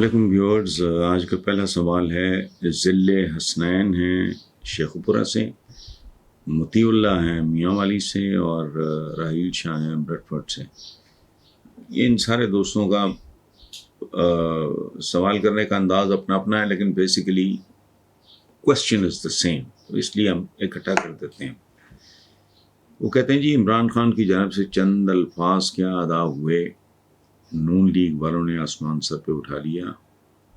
علیکم ویورز، آج کا پہلا سوال ہے ذل حسنین ہیں شیخ پورہ سے، مطیع اللہ ہیں میاں والی سے، اور راہیل شاہ ہیں بریڈ فورڈ سے۔ یہ ان سارے دوستوں کا سوال کرنے کا انداز اپنا اپنا ہے، لیکن basically question is the same, تو اس لیے ہم اکٹھا کر دیتے ہیں۔ وہ کہتے ہیں جی عمران خان کی جانب سے چند الفاظ کیا ادا ہوئے، نون لیگ والوں نے آسمان سر پہ اٹھا لیا۔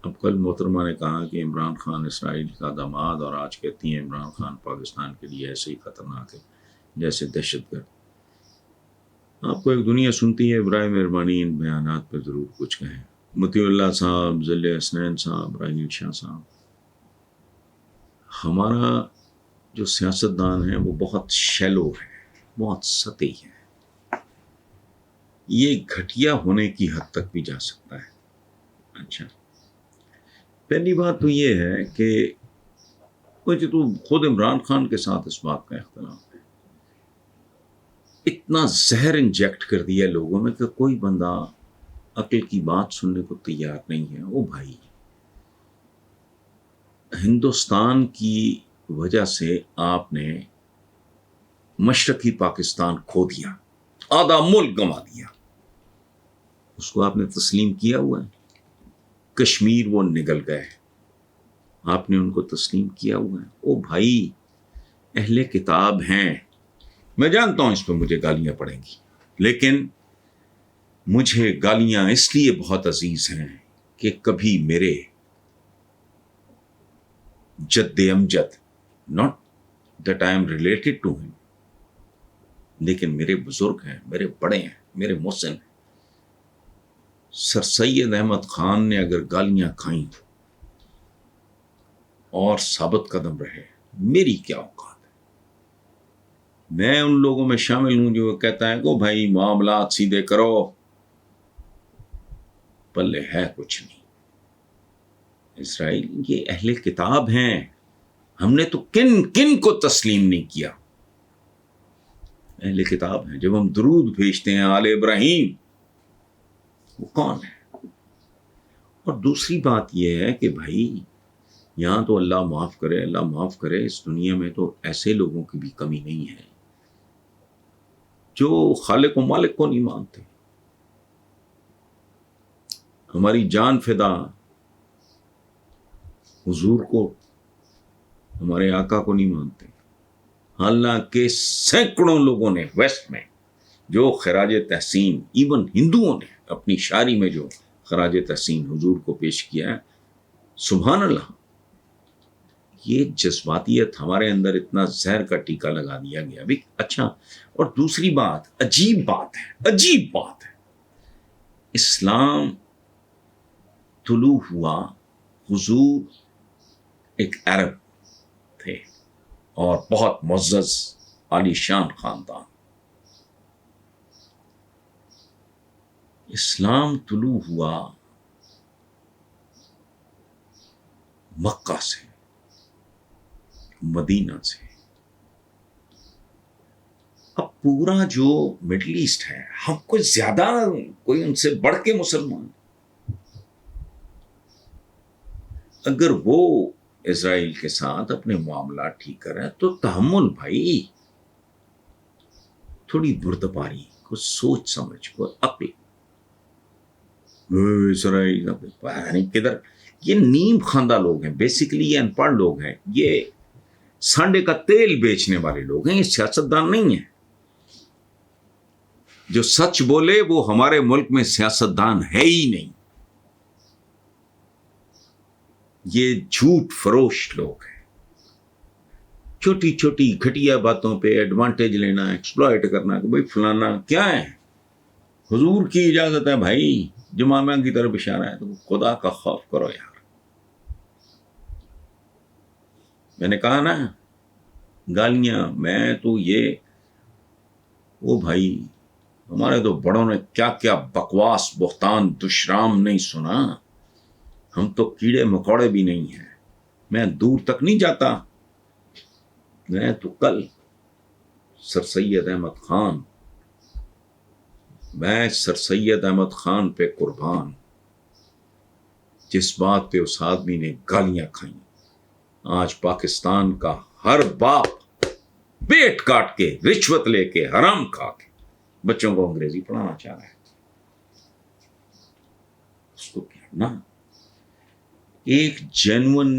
اب کل محترمہ نے کہا کہ عمران خان اسرائیل کا داماد، اور آج کہتی ہیں عمران خان پاکستان کے لیے ایسے ہی خطرناک ہے جیسے دہشت گرد۔ آپ کو ایک دنیا سنتی ہے، برائے مہربانی ان بیانات پہ ضرور کچھ کہیں۔ مطیع اللہ صاحب، ذل حسنین صاحب، راہیل شاہ صاحب، ہمارا جو سیاستدان ہے وہ بہت شیلو ہے، بہت سطحی ہے۔ یہ گھٹیا ہونے کی حد تک بھی جا سکتا ہے۔ اچھا، پہلی بات تو یہ ہے کہ مجھے تو خود عمران خان کے ساتھ اس بات کا اختلاف ہے۔ اتنا زہر انجیکٹ کر دیا لوگوں میں کہ کوئی بندہ عقل کی بات سننے کو تیار نہیں ہے۔ او بھائی، ہندوستان کی وجہ سے آپ نے مشرقی پاکستان کھو دیا، آدھا ملک گنوا دیا، اس کو آپ نے تسلیم کیا ہوا ہے۔ کشمیر وہ نگل گئے، آپ نے ان کو تسلیم کیا ہوا ہے۔ او بھائی، اہل کتاب ہیں، میں جانتا ہوں اس پہ مجھے گالیاں پڑیں گی، لیکن مجھے گالیاں اس لیے بہت عزیز ہیں کہ کبھی میرے جد امجد، not that I am related to him، لیکن میرے بزرگ ہیں، میرے بڑے ہیں، میرے محسن ہیں۔ سر سید احمد خان نے اگر گالیاں کھائیں اور ثابت قدم رہے، میری کیا اوقات ہے؟ میں ان لوگوں میں شامل ہوں جو کہتا ہے کہ بھائی معاملات سیدھے کرو، پلے ہے کچھ نہیں۔ اسرائیل یہ اہل کتاب ہیں، ہم نے تو کن کو تسلیم نہیں کیا؟ اہل کتاب ہیں۔ جب ہم درود بھیجتے ہیں آل ابراہیم، وہ کون ہے؟ اور دوسری بات یہ ہے کہ بھائی یہاں تو اللہ معاف کرے، اللہ معاف کرے، اس دنیا میں تو ایسے لوگوں کی بھی کمی نہیں ہے جو خالق و مالک کو نہیں مانتے۔ ہماری جان فدا حضور کو، ہمارے آقا کو نہیں مانتے، حالانکہ سینکڑوں لوگوں نے ویسٹ میں جو خراج تحسین، ایون ہندوؤں نے اپنی شاعری میں جو خراج تحسین حضور کو پیش کیا ہے، سبحان اللہ۔ یہ جذباتیت ہمارے اندر اتنا زہر کا ٹیکا لگا دیا گیا بھی۔ اچھا، اور دوسری بات، عجیب بات ہے، اسلام طلوع ہوا، حضور ایک عرب تھے اور بہت معزز عالی شان خاندان۔ اسلام طلوع ہوا مکہ سے، مدینہ سے۔ اب پورا جو مڈل ایسٹ ہے، ہم کوئی زیادہ، کوئی ان سے بڑھ کے مسلمان، اگر وہ اسرائیل کے ساتھ اپنے معاملات ٹھیک کریں تو تحمل بھائی، تھوڑی بردباری، کچھ سوچ سمجھ، کوئی عقل۔ اسرائیل کدھر؟ یہ نیم خواندہ لوگ ہیں، بیسیکلی یہ ان پڑھ لوگ ہیں، یہ سانڈے کا تیل بیچنے والے لوگ ہیں، یہ سیاستدان نہیں ہیں۔ جو سچ بولے وہ ہمارے ملک میں سیاستدان ہے ہی نہیں، یہ جھوٹ فروش لوگ ہیں۔ چھوٹی چھوٹی گھٹیا باتوں پہ ایڈوانٹیج لینا، ایکسپلائٹ کرنا کہ بھائی فلانا کیا ہے، حضور کی اجازت ہے بھائی، جمامہ کی طرف اشارہ ہے، تو خدا کا خوف کرو یار۔ میں نے کہا نا، گالیاں، میں تو یہ، وہ بھائی ہمارے تو بڑوں نے کیا کیا بکواس، بہتان، دشرام نہیں سنا، ہم تو کیڑے مکوڑے بھی نہیں ہیں۔ میں دور تک نہیں جاتا، میں تو کل سر سید احمد خان پہ قربان، جس بات پہ اس آدمی نے گالیاں کھائیں، آج پاکستان کا ہر باپ پیٹ کاٹ کے، رشوت لے کے، حرام کھا کے بچوں کو انگریزی پڑھانا چاہ رہا ہے. اس کو کہنا ایک جینون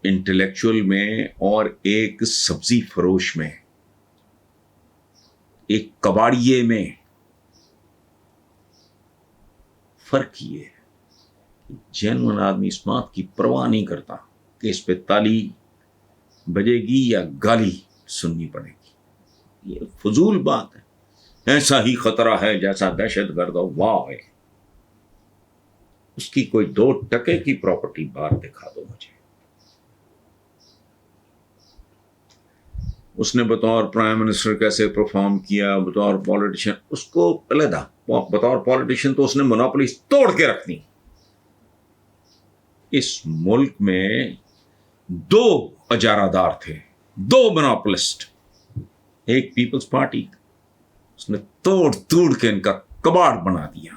انٹلیکچوئل میں اور ایک سبزی فروش میں، ایک کباڑیے میں فرق یہ ہے، جینون آدمی اس بات کی پرواہ نہیں کرتا کہ اس پہ تالی بجے گی یا گالی سننی پڑے گی. یہ فضول بات ہے. ایسا ہی خطرہ ہے جیسا دہشت گرد واہ ہے. اس کی کوئی 2 ٹکے کی پراپرٹی باہر دکھا دو مجھے. اس نے بطور پرائم منسٹر کیسے پرفارم کیا، بطور پولیٹیشین، اس کو علیحدہ. بطور پولیٹیشین تو اس نے مونوپولی توڑ کے رکھ دی. اس ملک میں 2 اجارہ دار تھے، 2 مونوپولسٹ. ایک پیپلز پارٹی، اس نے توڑ کے ان کا کباڑ بنا دیا.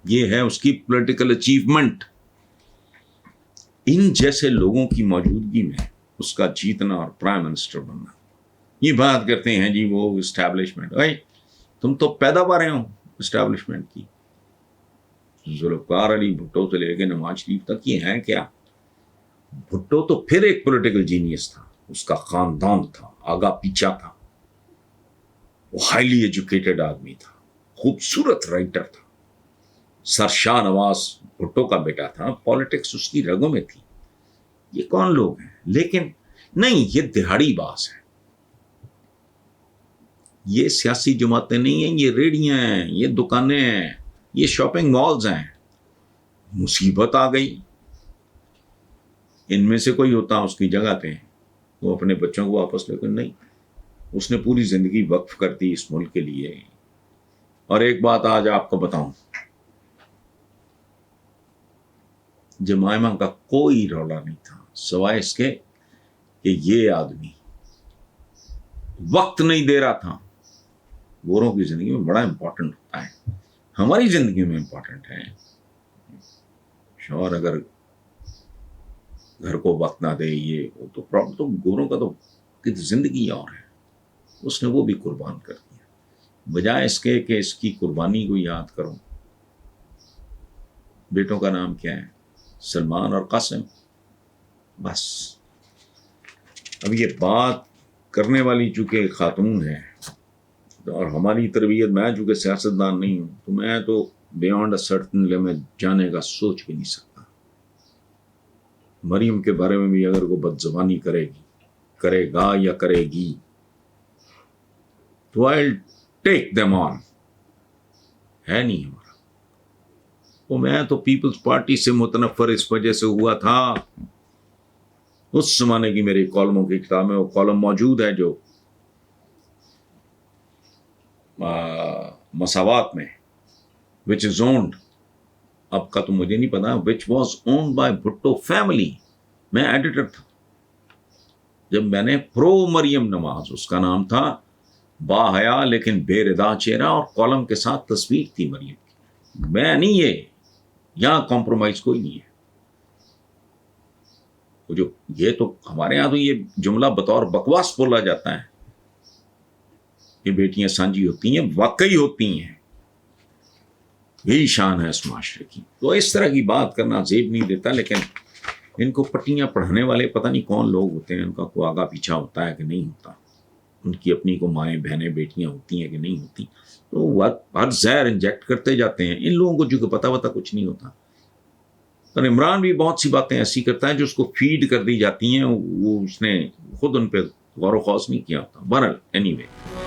یہ ہے اس کی پولیٹیکل اچیومنٹ. ان جیسے لوگوں کی موجودگی میں اس کا جیتنا اور پرائم منسٹر بننا. یہ بات کرتے ہیں جی وہ اسٹیبلشمنٹ. تم تو پیداوار ہو اسٹیبلشمنٹ کی. ذوالفقار علی بھٹو سے لے کے نواز شریف تک یہ ہیں کیا؟ بھٹو تو پھر ایک پولیٹیکل جینیس تھا، اس کا خاندان تھا، آگا پیچھا تھا. وہ ہائیلی ایجوکیٹڈ آدمی تھا، خوبصورت رائٹر تھا. سر شاہ نواز بھٹو کا بیٹا تھا، پالیٹکس اس کی رگوں میں تھی. یہ کون لوگ ہیں؟ لیکن نہیں، یہ دہاڑی باز ہے. یہ سیاسی جماعتیں نہیں ہیں، یہ ریڑیاں ہیں، یہ دکانیں ہیں، یہ شاپنگ مالز ہیں. مصیبت آ گئی. ان میں سے کوئی ہوتا اس کی جگہ پہ، وہ اپنے بچوں کو واپس لے کر نہیں. اس نے پوری زندگی وقف کر دی اس ملک کے لیے. اور ایک بات آج آپ کو بتاؤں، جمائمہ کا کوئی رولا نہیں تھا سوائے اس کے کہ یہ آدمی وقت نہیں دے رہا تھا. گوروں کی زندگی میں بڑا امپورٹنٹ ہوتا ہے، ہماری زندگی میں امپورٹنٹ ہے. شوہر اگر گھر کو وقت نہ دے، یہ وہ تو پرابلم. تو گوروں کا تو زندگی اور ہے. اس نے وہ بھی قربان کر دیا، بجائے اس کے کہ اس کی قربانی کو یاد کرو. بیٹوں کا نام کیا ہے؟ سلمان اور قاسم. بس اب یہ بات کرنے والی چونکہ خاتون ہے، اور ہماری تربیت، میں چونکہ سیاستدان نہیں ہوں، تو میں تو بیانڈ اے سرٹن لمٹ جانے کا سوچ بھی نہیں سکتا. مریم کے بارے میں بھی اگر وہ بدزبانی کرے گا یا کرے گی تو I'll take them on. ہے نہیں ہمارا. وہ میں تو پیپلز پارٹی سے متنفر اس وجہ سے ہوا تھا. اس زمانے کی میری کالموں کی کتاب میں وہ کالم موجود ہے جو مساوات میں which is owned، اب کا تو مجھے نہیں پتا، which was owned by Bhutto family. میں ایڈیٹر تھا جب میں نے پرو مریم نواز، اس کا نام تھا، با حیا لیکن بے ردا چہرہ، اور کالم کے ساتھ تصویر تھی مریم کی. میں نہیں، یہ یہاں کمپرومائز کوئی نہیں ہے. جو یہ تو ہمارے یہاں تو یہ جملہ بطور بکواس بولا جاتا ہے کہ بیٹیاں سانجی ہوتی ہیں، واقعی ہوتی ہیں. یہی شان ہے اس معاشرے کی. تو اس طرح کی بات کرنا زیب نہیں دیتا. لیکن ان کو پٹیاں پڑھانے والے پتہ نہیں کون لوگ ہوتے ہیں، ان کا کوئی آگا پیچھا ہوتا ہے کہ نہیں ہوتا، ان کی اپنی کو مائیں بہنیں بیٹیاں ہوتی ہیں کہ نہیں ہوتی، تو وہ ہر زہر انجیکٹ کرتے جاتے ہیں. ان لوگوں کو جو کہ پتہ کچھ نہیں ہوتا. اور عمران بھی بہت سی باتیں ایسی کرتا ہے جو اس کو فیڈ کر دی جاتی ہیں، وہ اس نے خود ان پہ غور و خوض نہیں کیا ہوتا. بہرحال اینی وے